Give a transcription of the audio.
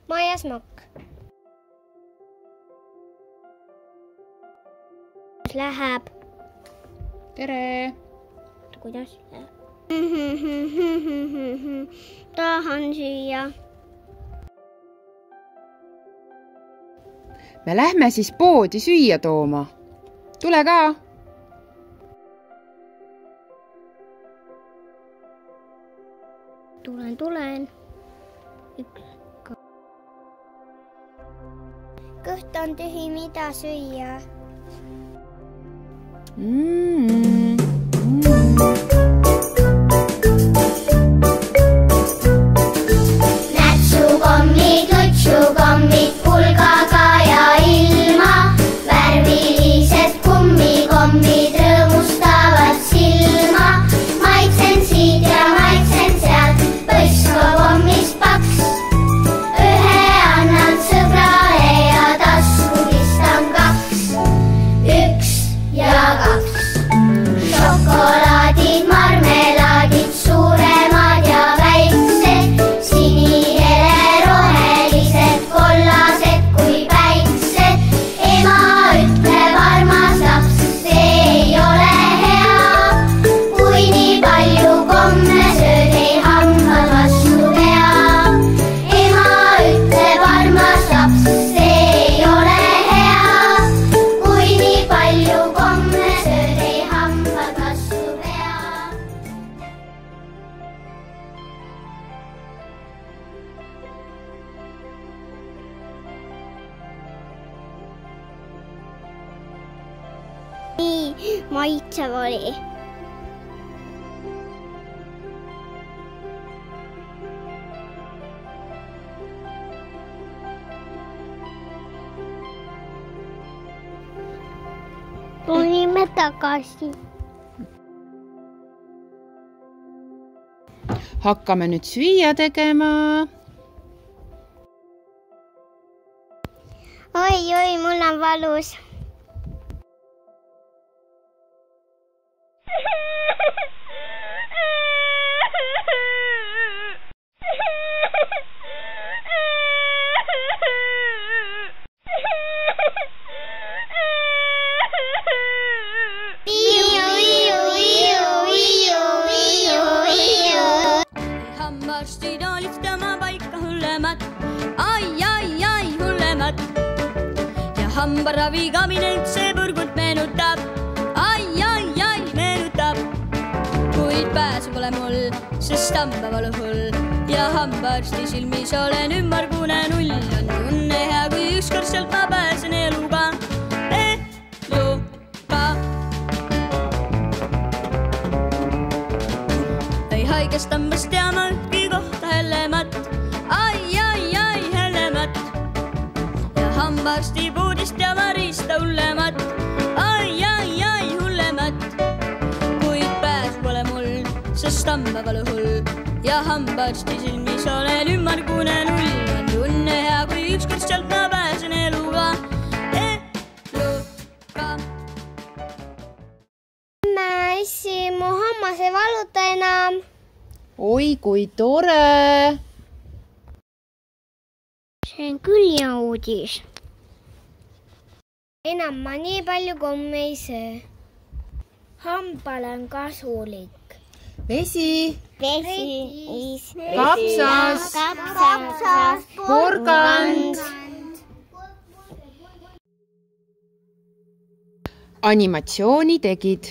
Maia Smokk. Läheb. Tere! Kuidas läheb? Tahan süüa. Me lähme siis poodi süüa tooma. Tule ka! Tulen. Kõht on tühi, mida süüa? Nätsukommid, lutsukommid, pulgaga ja ilma. Värvilised kummikommid rõõmustavad silma. Maitsen siit ja maitsen sealt, põsskokommist paks. Ühe annan sõbrale ja tasku pistan 2. 1 ja 2. Šokolaadid, marmelaadid, suuremad ja väiksed, sinihele rohelised, kollased kui päiksed. Ema ütleb, armas laps, see ei ole hea. Kui nii palju komme sööd, ei hambad vastu pea. Ema ütleb, armas laps, see ei ole hea. Kui nii palju komme sööd, ei hambad vastu pea. Nii maitsev oli. Tulime tagasi. Hakkame nüüd süüa tegema. Oi, mul on valus. Hammarstid olid tema paika hullemat, ai, hullemat. Ja hambaravikabinett see põrgut meenutab, ai, meenutab. Kuid pääsu pole mul, sest hambavalu hull. Ja hambaarsti silmis olen ümmargune null. On tunne hea, kui ükskord sealt ma pääsen eluga. Haigest hambast teama ühtki kohta hellemat, ai, hellemat. Ja hambaarsti puudist ja varista hullemat, ai, hullemat. Kuid pääsu pole mul, sest hambavalu hull. Ja hambaarsti silmis olen ümmargune null. On tunne hea, kui ükskord sealt ma pääsen eluga. Mässi, mu hammas ei valuta enam. Oi, kui tore! See on küll hea uudis. Enam ma nii palju komme ei söö. Hambal on kasulik. Vesi, Kapsas, porgand. Animatsiooni tegid